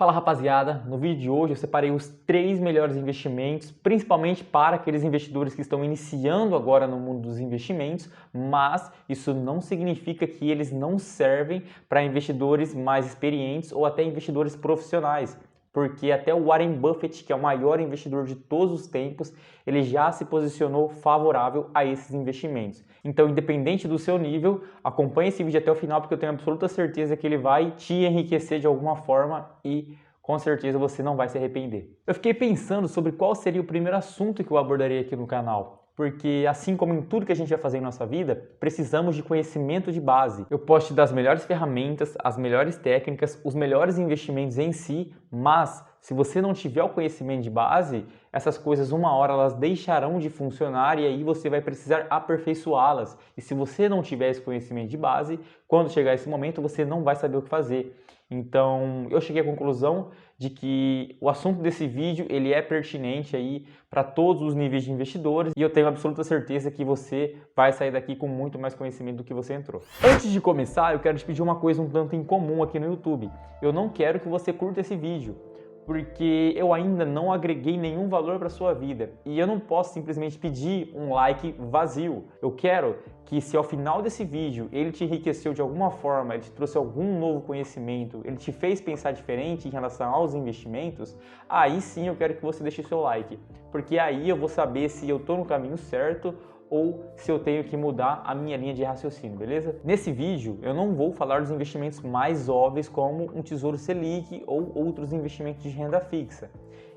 Fala rapaziada, no vídeo de hoje eu separei os 3 melhores investimentos, principalmente para aqueles investidores que estão iniciando agora no mundo dos investimentos, mas isso não significa que eles não servem para investidores mais experientes ou até investidores profissionais. Porque até o Warren Buffett, que é o maior investidor de todos os tempos, ele já se posicionou favorável a esses investimentos. Então, independente do seu nível, acompanhe esse vídeo até o final, porque eu tenho absoluta certeza que ele vai te enriquecer de alguma forma e com certeza você não vai se arrepender. Eu fiquei pensando sobre qual seria o primeiro assunto que eu abordaria aqui no canal. Porque assim como em tudo que a gente vai fazer em nossa vida, precisamos de conhecimento de base. Eu posso te dar as melhores ferramentas, as melhores técnicas, os melhores investimentos em si, mas se você não tiver o conhecimento de base, essas coisas uma hora elas deixarão de funcionar e aí você vai precisar aperfeiçoá-las. E se você não tiver esse conhecimento de base, quando chegar esse momento você não vai saber o que fazer. Então, eu cheguei à conclusão de que o assunto desse vídeo ele é pertinente aí para todos os níveis de investidores e eu tenho absoluta certeza que você vai sair daqui com muito mais conhecimento do que você entrou. Antes de começar, eu quero te pedir uma coisa um tanto incomum aqui no YouTube. Eu não quero que você curta esse vídeo, porque eu ainda não agreguei nenhum valor para a sua vida e eu não posso simplesmente pedir um like vazio. Eu quero que se ao final desse vídeo ele te enriqueceu de alguma forma, ele te trouxe algum novo conhecimento, ele te fez pensar diferente em relação aos investimentos, aí sim eu quero que você deixe seu like, porque aí eu vou saber se eu estou no caminho certo ou se eu tenho que mudar a minha linha de raciocínio, beleza? Nesse vídeo eu não vou falar dos investimentos mais óbvios como um Tesouro Selic ou outros investimentos de renda fixa.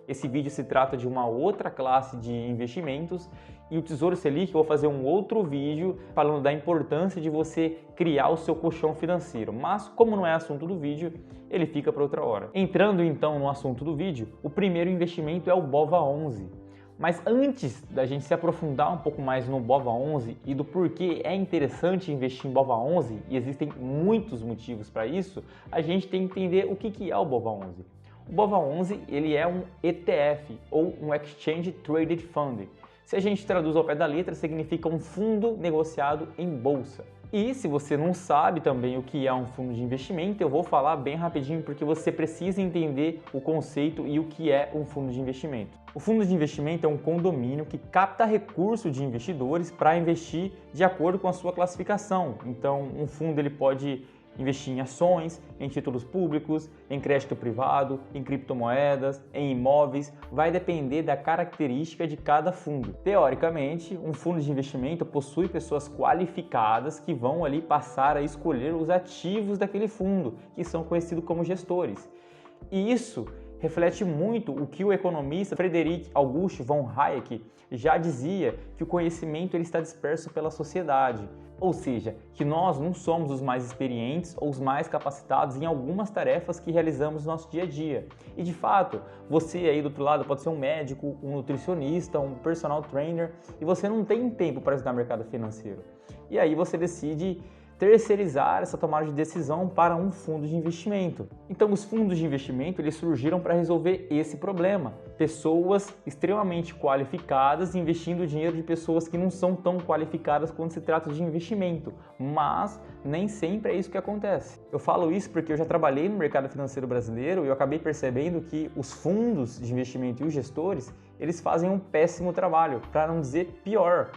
Esse vídeo se trata de uma outra classe de investimentos e o Tesouro Selic eu vou fazer um outro vídeo falando da importância de você criar o seu colchão financeiro, mas como não é assunto do vídeo, ele fica para outra hora. Entrando então no assunto do vídeo, o primeiro investimento é o BOVA11. Mas antes da gente se aprofundar um pouco mais no BOVA11 e do porquê é interessante investir em BOVA11, e existem muitos motivos para isso, a gente tem que entender o que é o BOVA11. O BOVA11 ele é um ETF, ou um Exchange Traded Fund. Se a gente traduz ao pé da letra, significa um fundo negociado em bolsa. E se você não sabe também o que é um fundo de investimento, eu vou falar bem rapidinho porque você precisa entender o conceito e o que é um fundo de investimento. O fundo de investimento é um condomínio que capta recursos de investidores para investir de acordo com a sua classificação. Então, um fundo ele pode investir em ações, em títulos públicos, em crédito privado, em criptomoedas, em imóveis, vai depender da característica de cada fundo. Teoricamente, um fundo de investimento possui pessoas qualificadas que vão ali passar a escolher os ativos daquele fundo, que são conhecidos como gestores. E isso reflete muito o que o economista Friedrich August von Hayek já dizia, que o conhecimento ele está disperso pela sociedade. Ou seja, que nós não somos os mais experientes ou os mais capacitados em algumas tarefas que realizamos no nosso dia a dia. E de fato, você aí do outro lado pode ser um médico, um nutricionista, um personal trainer e você não tem tempo para estudar mercado financeiro. E aí você decide terceirizar essa tomada de decisão para um fundo de investimento. Então os fundos de investimento eles surgiram para resolver esse problema. Pessoas extremamente qualificadas investindo o dinheiro de pessoas que não são tão qualificadas quando se trata de investimento, mas nem sempre é isso que acontece. Eu falo isso porque eu já trabalhei no mercado financeiro brasileiro e eu acabei percebendo que os fundos de investimento e os gestores, eles fazem um péssimo trabalho, para não dizer pior.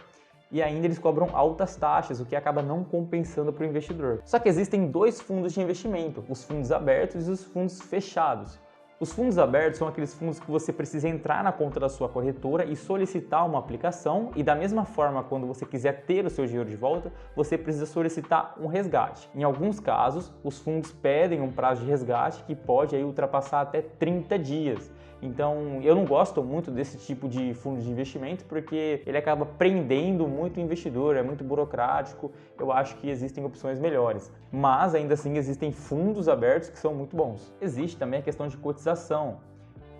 E ainda eles cobram altas taxas, o que acaba não compensando para o investidor. Só que existem dois fundos de investimento, os fundos abertos e os fundos fechados. Os fundos abertos são aqueles fundos que você precisa entrar na conta da sua corretora e solicitar uma aplicação e da mesma forma, quando você quiser ter o seu dinheiro de volta, você precisa solicitar um resgate. Em alguns casos, os fundos pedem um prazo de resgate que pode aí ultrapassar até 30 dias. Então, eu não gosto muito desse tipo de fundo de investimento porque ele acaba prendendo muito o investidor, é muito burocrático. Eu acho que existem opções melhores, mas ainda assim existem fundos abertos que são muito bons. Existe também a questão de cotização,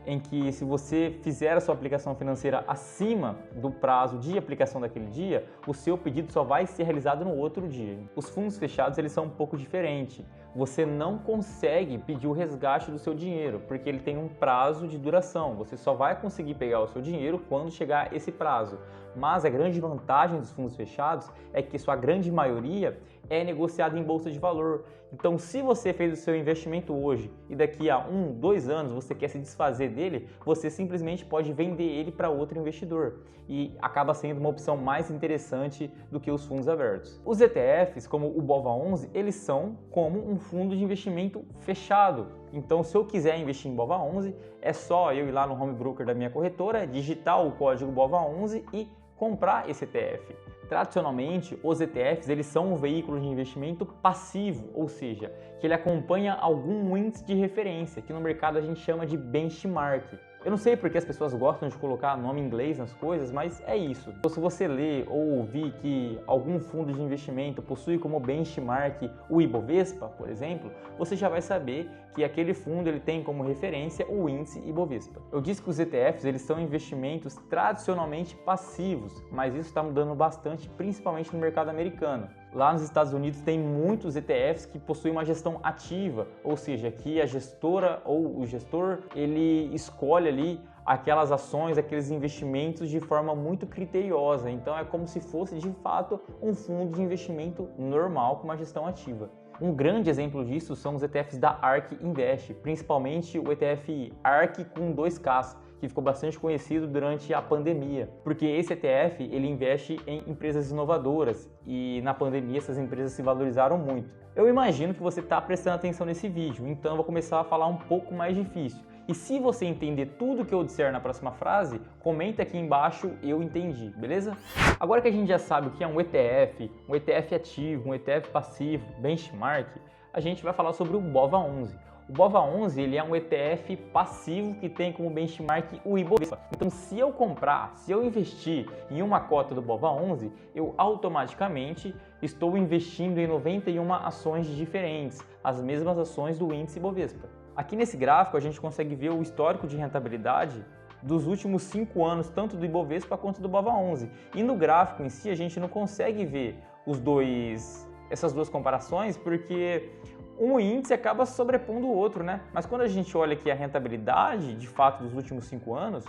em que se você fizer a sua aplicação financeira acima do prazo de aplicação daquele dia, o seu pedido só vai ser realizado no outro dia. Os fundos fechados eles são um pouco diferentes. Você não consegue pedir o resgate do seu dinheiro, porque ele tem um prazo de duração. Você só vai conseguir pegar o seu dinheiro quando chegar esse prazo. mas a grande vantagem dos fundos fechados é que sua grande maioria é negociada em bolsa de valor. Então, se você fez o seu investimento hoje e daqui a 1, 2 anos você quer se desfazer dele, você simplesmente pode vender ele para outro investidor e acaba sendo uma opção mais interessante do que os fundos abertos. Os ETFs, como o BOVA11, eles são como um fundo de investimento fechado. Então, se eu quiser investir em BOVA11, é só eu ir lá no home broker da minha corretora, digitar o código BOVA11 e comprar esse ETF. Tradicionalmente, os ETFs eles são um veículo de investimento passivo, ou seja, que ele acompanha algum índice de referência, que no mercado a gente chama de benchmark. Eu não sei porque as pessoas gostam de colocar nome em inglês nas coisas, mas é isso. Então, se você ler ou ouvir que algum fundo de investimento possui como benchmark o Ibovespa, por exemplo, você já vai saber que aquele fundo ele tem como referência o índice Ibovespa. Eu disse que os ETFs eles são investimentos tradicionalmente passivos, mas isso está mudando bastante, principalmente no mercado americano. Lá nos Estados Unidos tem muitos ETFs que possuem uma gestão ativa, ou seja, que a gestora ou o gestor ele escolhe ali aquelas ações, aqueles investimentos de forma muito criteriosa. Então é como se fosse de fato um fundo de investimento normal com uma gestão ativa. Um grande exemplo disso são os ETFs da ARK Invest, principalmente o ETF ARK com 2Ks, que ficou bastante conhecido durante a pandemia, porque esse ETF ele investe em empresas inovadoras e na pandemia essas empresas se valorizaram muito. Eu imagino que você está prestando atenção nesse vídeo, então eu vou começar a falar um pouco mais difícil. E se você entender tudo que eu disser na próxima frase, comenta aqui embaixo eu entendi, beleza? Agora que a gente já sabe o que é um ETF ativo, um ETF passivo, benchmark, a gente vai falar sobre o BOVA11. O BOVA11 ele é um ETF passivo que tem como benchmark o Ibovespa. Então, se eu investir em uma cota do BOVA11, eu automaticamente estou investindo em 91 ações diferentes, as mesmas ações do índice Ibovespa. Aqui nesse gráfico a gente consegue ver o histórico de rentabilidade dos últimos 5 anos, tanto do Ibovespa quanto do BOVA11. E no gráfico em si a gente não consegue ver essas duas comparações porque um índice acaba sobrepondo o outro, né? Mas quando a gente olha aqui a rentabilidade, de fato, dos últimos 5 anos,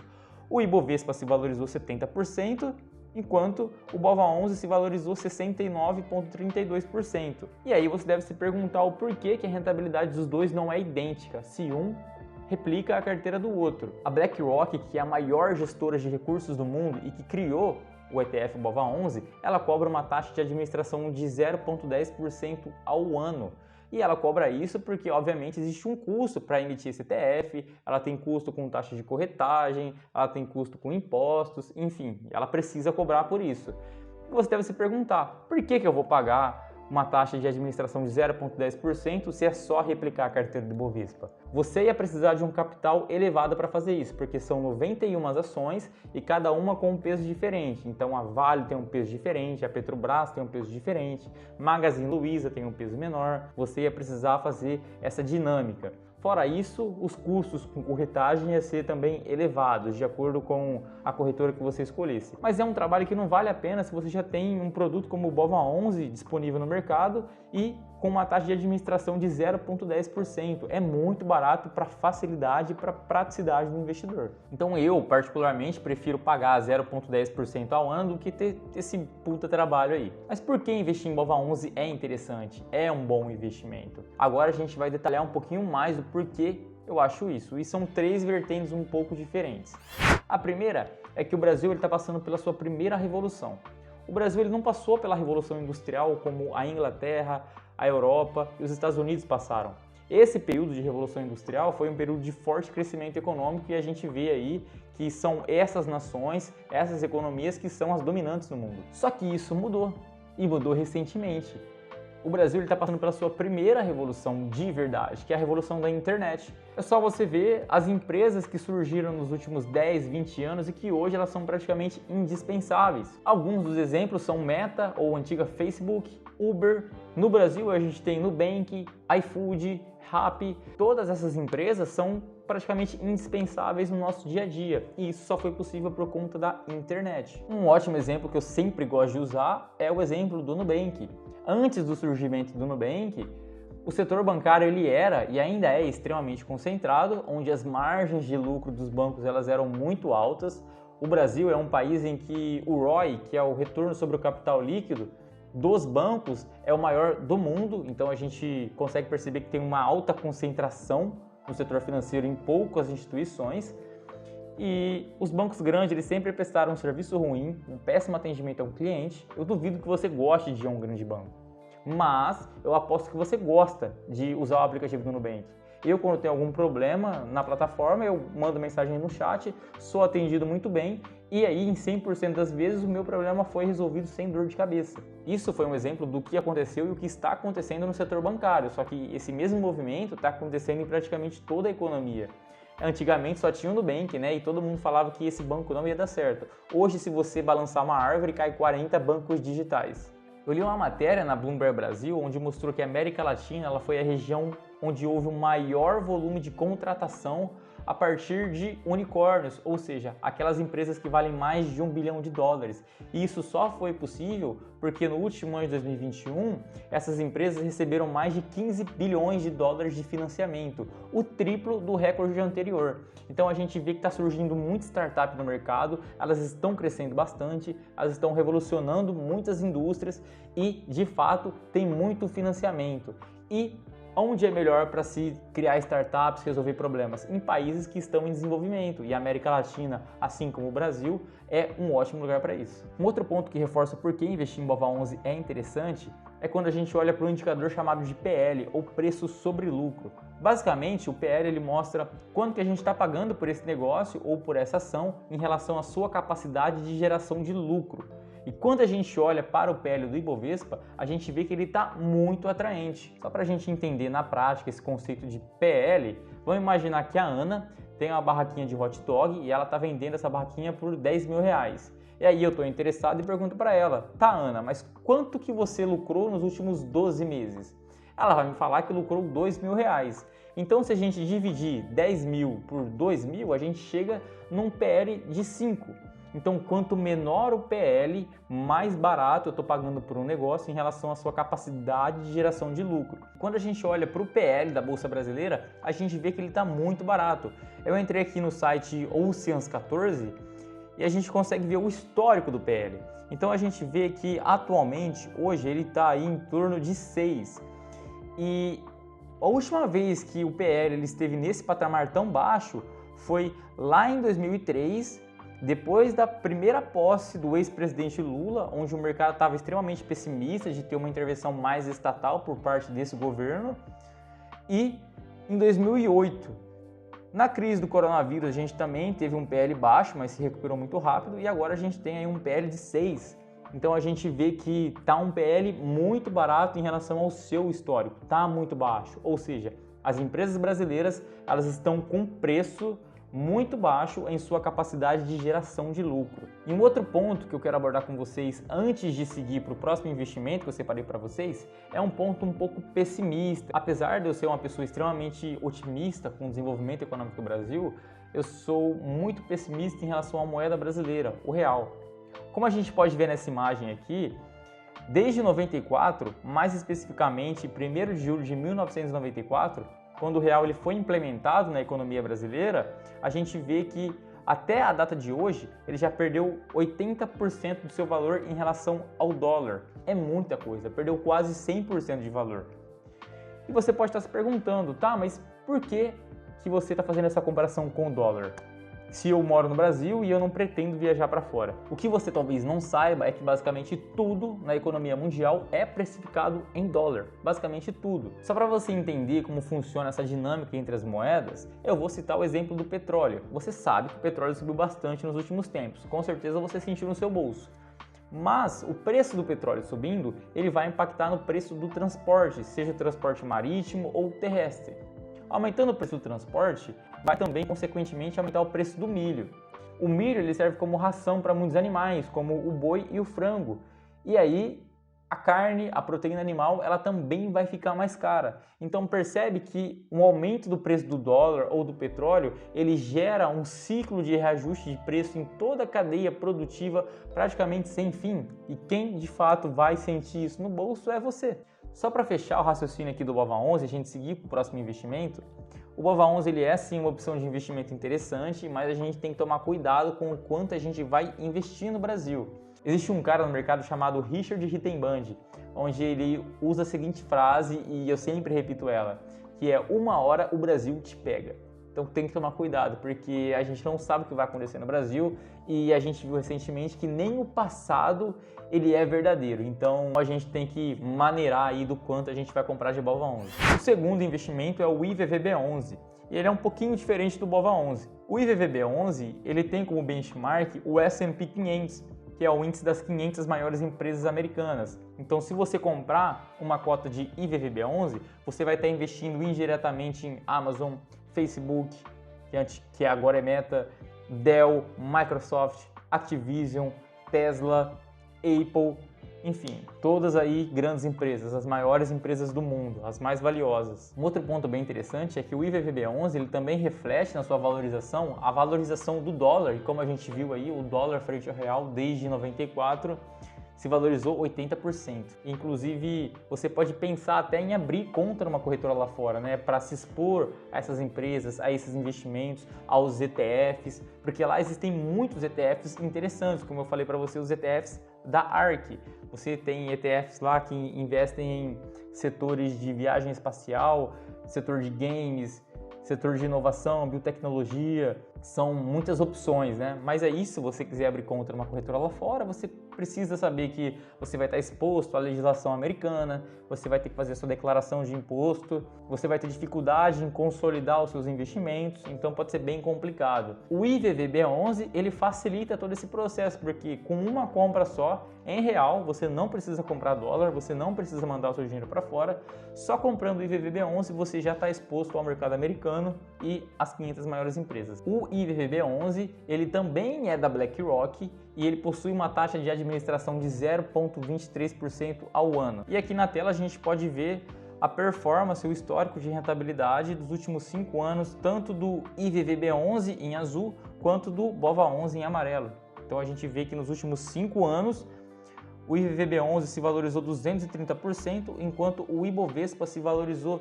o Ibovespa se valorizou 70%, enquanto o BOVA11 se valorizou 69,32%. E aí você deve se perguntar o porquê que a rentabilidade dos dois não é idêntica, se um replica a carteira do outro. A BlackRock, que é a maior gestora de recursos do mundo e que criou o ETF BOVA11, ela cobra uma taxa de administração de 0,10% ao ano. E ela cobra isso porque, obviamente, existe um custo para emitir esse ETF, ela tem custo com taxa de corretagem, ela tem custo com impostos, enfim, ela precisa cobrar por isso. E você deve se perguntar, por que eu vou pagar uma taxa de administração de 0,10% se é só replicar a carteira do Ibovespa? Você ia precisar de um capital elevado para fazer isso, porque são 91 ações e cada uma com um peso diferente. Então a Vale tem um peso diferente, a Petrobras tem um peso diferente, Magazine Luiza tem um peso menor. Você ia precisar fazer essa dinâmica. Fora isso, os custos com corretagem iam ser também elevados, de acordo com a corretora que você escolhesse. Mas é um trabalho que não vale a pena se você já tem um produto como o BOVA11 disponível no mercado e com uma taxa de administração de 0,10%. É muito barato para facilidade e para praticidade do investidor. Então eu, particularmente, prefiro pagar 0,10% ao ano do que ter esse puta trabalho aí. Mas por que investir em BOVA11 é interessante? É um bom investimento. Agora a gente vai detalhar um pouquinho mais do porquê eu acho isso. E são 3 vertentes um pouco diferentes. A primeira é que o Brasil está passando pela sua primeira revolução. O Brasil ele não passou pela Revolução Industrial como a Inglaterra, a Europa e os Estados Unidos passaram. Esse período de Revolução Industrial foi um período de forte crescimento econômico e a gente vê aí que são essas nações, essas economias que são as dominantes no mundo. Só que isso mudou, e mudou recentemente. O Brasil está passando pela sua primeira revolução de verdade, que é a revolução da internet. É só você ver as empresas que surgiram nos últimos 10, 20 anos e que hoje elas são praticamente indispensáveis. Alguns dos exemplos são Meta, ou antiga Facebook, Uber. No Brasil a gente tem Nubank, iFood, Rappi. Todas essas empresas são praticamente indispensáveis no nosso dia a dia, e isso só foi possível por conta da internet. Um ótimo exemplo que eu sempre gosto de usar é o exemplo do Nubank. Antes do surgimento do Nubank, o setor bancário ele era e ainda é extremamente concentrado, onde as margens de lucro dos bancos elas eram muito altas, O Brasil é um país em que o ROI, que é o retorno sobre o capital líquido, dos bancos é o maior do mundo, então a gente consegue perceber que tem uma alta concentração no setor financeiro em poucas instituições. E os bancos grandes, eles sempre prestaram um serviço ruim, um péssimo atendimento ao cliente. Eu duvido que você goste de ir a um grande banco, mas eu aposto que você gosta de usar o aplicativo do Nubank. Eu, quando tenho algum problema na plataforma, eu mando mensagem no chat, sou atendido muito bem e aí em 100% das vezes o meu problema foi resolvido sem dor de cabeça. Isso foi um exemplo do que aconteceu e o que está acontecendo no setor bancário, só que esse mesmo movimento está acontecendo em praticamente toda a economia. Antigamente só tinha o Nubank, né? E todo mundo falava que esse banco não ia dar certo. Hoje, se você balançar uma árvore, cai 40 bancos digitais. Eu li uma matéria na Bloomberg Brasil onde mostrou que a América Latina ela foi a região onde houve o maior volume de contratação a partir de unicórnios, ou seja, aquelas empresas que valem mais de $1 bilhão. E isso só foi possível porque no último ano de 2021, essas empresas receberam mais de $15 bilhões de financiamento, o triplo do recorde anterior. Então a gente vê que está surgindo muita startup no mercado, elas estão crescendo bastante, elas estão revolucionando muitas indústrias e, de fato, tem muito financiamento. E onde é melhor para se criar startups, resolver problemas? Em países que estão em desenvolvimento, e a América Latina, assim como o Brasil, é um ótimo lugar para isso. Um outro ponto que reforça por que investir em BOVA11 é interessante é quando a gente olha para um indicador chamado de PL, ou preço sobre lucro. Basicamente, o PL ele mostra quanto que a gente está pagando por esse negócio ou por essa ação em relação à sua capacidade de geração de lucro. E quando a gente olha para o PL do Ibovespa, a gente vê que ele está muito atraente. Só para a gente entender na prática esse conceito de PL, vamos imaginar que a Ana tem uma barraquinha de hot dog e ela está vendendo essa barraquinha por R$10 mil. E aí eu estou interessado e pergunto para ela, tá Ana, mas quanto que você lucrou nos últimos 12 meses? Ela vai me falar que lucrou R$2 mil. Então se a gente dividir 10 mil por 2 mil, a gente chega num PL de 5. Então, quanto menor o PL, mais barato eu estou pagando por um negócio em relação à sua capacidade de geração de lucro. Quando a gente olha para o PL da Bolsa Brasileira, a gente vê que ele está muito barato. Eu entrei aqui no site Oceans 14 e a gente consegue ver o histórico do PL. Então, a gente vê que atualmente, hoje, ele está aí em torno de 6. E a última vez que o PL ele esteve nesse patamar tão baixo foi lá em 2003, depois da primeira posse do ex-presidente Lula, onde o mercado estava extremamente pessimista de ter uma intervenção mais estatal por parte desse governo, e em 2008. Na crise do coronavírus a gente também teve um PL baixo, mas se recuperou muito rápido, e agora a gente tem aí um PL de 6. Então a gente vê que está um PL muito barato em relação ao seu histórico, está muito baixo, ou seja, as empresas brasileiras elas estão com preço muito baixo em sua capacidade de geração de lucro. E um outro ponto que eu quero abordar com vocês antes de seguir para o próximo investimento que eu separei para vocês é um ponto um pouco pessimista. Apesar de eu ser uma pessoa extremamente otimista com o desenvolvimento econômico do Brasil, eu sou muito pessimista em relação à moeda brasileira, o real. Como a gente pode ver nessa imagem aqui, desde 94, mais especificamente 1º de julho de 1994, quando o real ele foi implementado na economia brasileira, a gente vê que até a data de hoje ele já perdeu 80% do seu valor em relação ao dólar. É muita coisa, perdeu quase 100% de valor. E você pode estar se perguntando, tá, mas por que você está fazendo essa comparação com o dólar? Se eu moro no Brasil e eu não pretendo viajar para fora. O que você talvez não saiba é que basicamente tudo na economia mundial é precificado em dólar. Basicamente tudo. Só para você entender como funciona essa dinâmica entre as moedas, eu vou citar o exemplo do petróleo. Você sabe que o petróleo subiu bastante nos últimos tempos. Com certeza você sentiu no seu bolso. Mas o preço do petróleo subindo, ele vai impactar no preço do transporte, seja o transporte marítimo ou terrestre. Aumentando o preço do transporte, vai também, consequentemente, aumentar o preço do milho. O milho ele serve como ração para muitos animais, como o boi e o frango. E aí, a carne, a proteína animal, ela também vai ficar mais cara. Então percebe que um aumento do preço do dólar ou do petróleo, ele gera um ciclo de reajuste de preço em toda a cadeia produtiva praticamente sem fim. E quem de fato vai sentir isso no bolso é você. Só para fechar o raciocínio aqui do BOVA11 e a gente seguir para o próximo investimento, O BOVA11 ele é sim uma opção de investimento interessante, mas a gente tem que tomar cuidado com o quanto a gente vai investir no Brasil. Existe um cara no mercado chamado Richard Rittenband, onde ele usa a seguinte frase, e eu sempre repito ela, que é: uma hora o Brasil te pega. Então tem que tomar cuidado, porque a gente não sabe o que vai acontecer no Brasil e a gente viu recentemente que nem o passado ele é verdadeiro. Então a gente tem que maneirar aí do quanto a gente vai comprar de BOVA11. O segundo investimento é o IVVB11. E ele é um pouquinho diferente do BOVA11. O IVVB11 ele tem como benchmark o S&P 500, que é o índice das 500 maiores empresas americanas. Então, se você comprar uma cota de IVVB11, você vai estar investindo indiretamente em Amazon, Facebook, que agora é Meta, Dell, Microsoft, Activision, Tesla, Apple, enfim, todas aí grandes empresas, as maiores empresas do mundo, as mais valiosas. Um outro ponto bem interessante é que o IVVB11 ele também reflete na sua valorização a valorização do dólar, e como a gente viu aí, o dólar frente ao real desde 94 se valorizou 80%. Inclusive, você pode pensar até em abrir conta numa corretora lá fora, né, para se expor a essas empresas, a esses investimentos, aos ETFs, porque lá existem muitos ETFs interessantes, como eu falei para você, os ETFs da ARK. Você tem ETFs lá que investem em setores de viagem espacial, setor de games, setor de inovação, biotecnologia, são muitas opções, né? Mas aí, se você quiser abrir conta numa corretora lá fora, você precisa saber que você vai estar exposto à legislação americana, você vai ter que fazer a sua declaração de imposto, você vai ter dificuldade em consolidar os seus investimentos, então pode ser bem complicado. O IVVB11, ele facilita todo esse processo, porque com uma compra só, em real, você não precisa comprar dólar, você não precisa mandar o seu dinheiro para fora, só comprando o IVVB11 você já está exposto ao mercado americano e às 500 maiores empresas. O IVVB11, ele também é da BlackRock e ele possui uma taxa de administração de 0,23% ao ano. E aqui na tela a gente pode ver a performance, o histórico de rentabilidade dos últimos 5 anos, tanto do IVVB11 em azul, quanto do BOVA11 em amarelo. Então a gente vê que nos últimos 5 anos, o IVVB11 se valorizou 230%, enquanto o Ibovespa se valorizou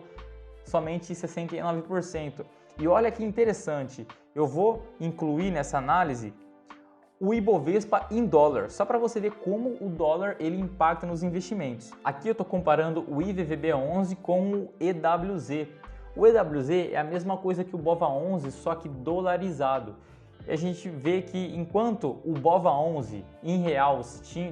somente 69%. E olha que interessante, eu vou incluir nessa análise o Ibovespa em dólar, só para você ver como o dólar ele impacta nos investimentos. Aqui eu estou comparando o IVVB11 com o EWZ. O EWZ é a mesma coisa que o BOVA11, só que dolarizado. E a gente vê que enquanto o BOVA11 em real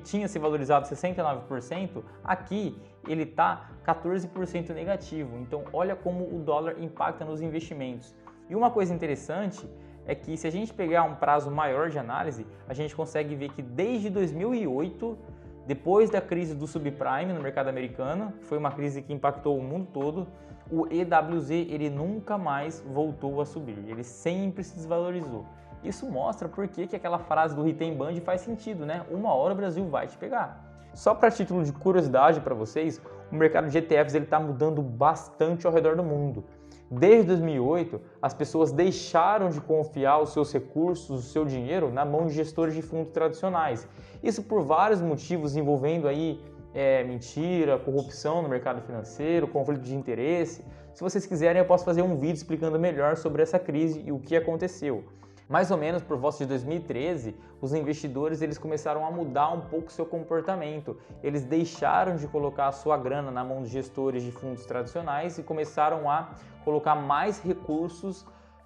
tinha se valorizado 69%, aqui ele está 14% negativo. Então olha como o dólar impacta nos investimentos. E uma coisa interessante é que se a gente pegar um prazo maior de análise, a gente consegue ver que desde 2008, depois da crise do subprime no mercado americano, que foi uma crise que impactou o mundo todo, o EWZ ele nunca mais voltou a subir, ele sempre se desvalorizou. Isso mostra por que aquela frase do Rittenband faz sentido, né? Uma hora o Brasil vai te pegar. Só para título de curiosidade para vocês, o mercado de ETFs está mudando bastante ao redor do mundo. Desde 2008, as pessoas deixaram de confiar os seus recursos, o seu dinheiro, na mão de gestores de fundos tradicionais. Isso por vários motivos envolvendo aí mentira, corrupção no mercado financeiro, conflito de interesse. Se vocês quiserem, eu posso fazer um vídeo explicando melhor sobre essa crise e o que aconteceu. Mais ou menos por volta de 2013, os investidores eles começaram a mudar um pouco seu comportamento. Eles deixaram de colocar a sua grana na mão de gestores de fundos tradicionais e começaram a colocar mais recursos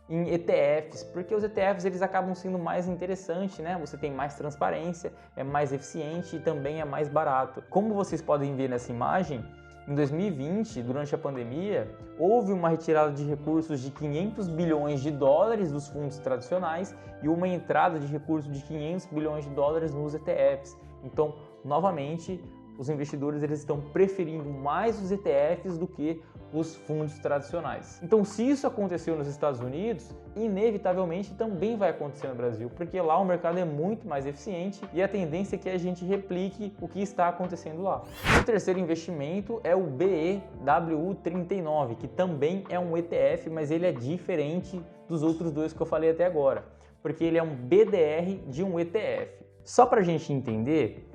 em ETFs, porque os ETFs eles acabam sendo mais interessantes, né? Você tem mais transparência, é mais eficiente e também é mais barato. Como vocês podem ver nessa imagem, em 2020, durante a pandemia, houve uma retirada de recursos de 500 bilhões de dólares dos fundos tradicionais e uma entrada de recursos de 500 bilhões de dólares nos ETFs. Então, novamente, os investidores eles estão preferindo mais os ETFs do que os fundos tradicionais. Então, se isso aconteceu nos Estados Unidos, inevitavelmente também vai acontecer no Brasil, porque lá o mercado é muito mais eficiente e a tendência é que a gente replique o que está acontecendo lá. O terceiro investimento é o BEWU39, que também é um ETF, mas ele é diferente dos outros dois que eu falei até agora, porque ele é um BDR de um ETF. Só para a gente entender,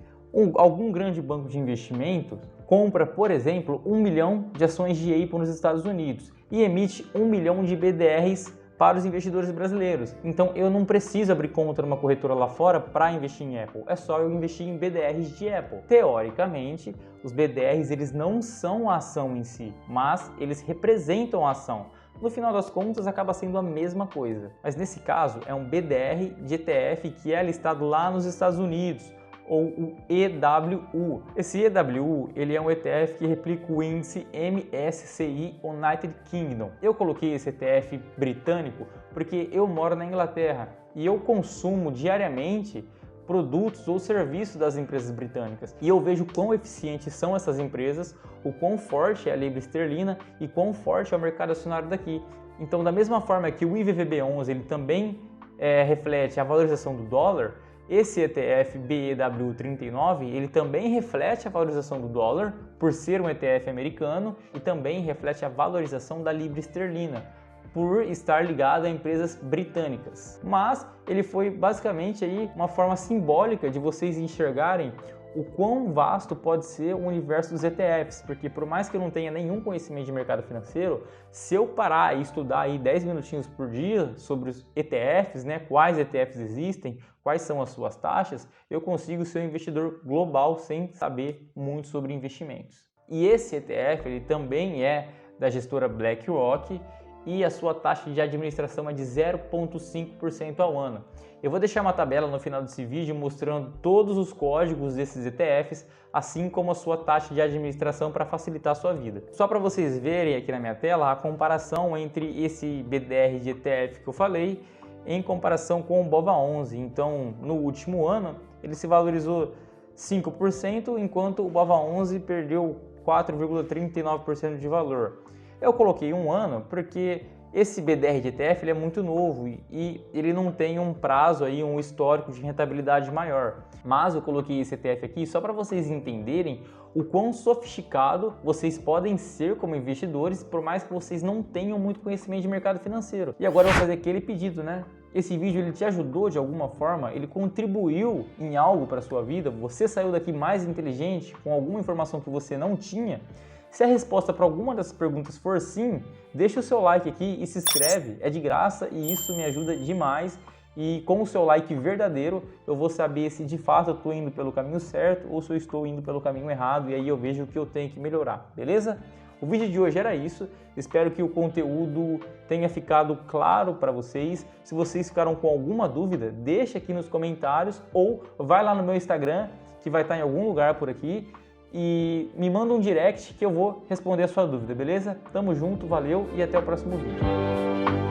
algum grande banco de investimento compra, por exemplo, 1 milhão de ações de Apple nos Estados Unidos e emite 1 milhão de BDRs para os investidores brasileiros. Então eu não preciso abrir conta numa corretora lá fora para investir em Apple, é só eu investir em BDRs de Apple. Teoricamente, os BDRs eles não são a ação em si, mas eles representam a ação. No final das contas, acaba sendo a mesma coisa. Mas nesse caso, é um BDR de ETF que é listado lá nos Estados Unidos, ou o EWU. Esse EWU ele é um ETF que replica o índice MSCI United Kingdom. Eu coloquei esse ETF britânico porque eu moro na Inglaterra e eu consumo diariamente produtos ou serviços das empresas britânicas. E eu vejo quão eficientes são essas empresas, o quão forte é a libra esterlina e quão forte é o mercado acionário daqui. Então, da mesma forma que o IVVB11 ele também reflete a valorização do dólar, esse ETF BEW39 ele também reflete a valorização do dólar por ser um ETF americano e também reflete a valorização da libra esterlina por estar ligado a empresas britânicas. Mas ele foi basicamente aí uma forma simbólica de vocês enxergarem o quão vasto pode ser o universo dos ETFs, porque por mais que eu não tenha nenhum conhecimento de mercado financeiro, se eu parar e estudar aí 10 minutinhos por dia sobre os ETFs, né, quais ETFs existem, quais são as suas taxas, eu consigo ser um investidor global sem saber muito sobre investimentos. E esse ETF ele também é da gestora BlackRock e a sua taxa de administração é de 0,5% ao ano. Eu vou deixar uma tabela no final desse vídeo mostrando todos os códigos desses ETFs, assim como a sua taxa de administração para facilitar a sua vida. Só para vocês verem aqui na minha tela a comparação entre esse BDR de ETF que eu falei em comparação com o BOVA11. Então, no último ano, ele se valorizou 5%, enquanto o BOVA11 perdeu 4,39% de valor. Eu coloquei um ano porque esse BDR de ETF ele é muito novo e ele não tem um prazo aí, um histórico de rentabilidade maior. Mas eu coloquei esse ETF aqui só para vocês entenderem o quão sofisticado vocês podem ser como investidores, por mais que vocês não tenham muito conhecimento de mercado financeiro. E agora eu vou fazer aquele pedido, né? Esse vídeo ele te ajudou de alguma forma? Ele contribuiu em algo para a sua vida? Você saiu daqui mais inteligente com alguma informação que você não tinha? Se a resposta para alguma dessas perguntas for sim, deixa o seu like aqui e se inscreve, é de graça e isso me ajuda demais. E com o seu like verdadeiro, eu vou saber se de fato eu estou indo pelo caminho certo ou se eu estou indo pelo caminho errado, e aí eu vejo o que eu tenho que melhorar, beleza? O vídeo de hoje era isso, espero que o conteúdo tenha ficado claro para vocês. Se vocês ficaram com alguma dúvida, deixa aqui nos comentários ou vai lá no meu Instagram, que vai estar em algum lugar por aqui, e me manda um direct que eu vou responder a sua dúvida, beleza? Tamo junto, valeu e até o próximo vídeo.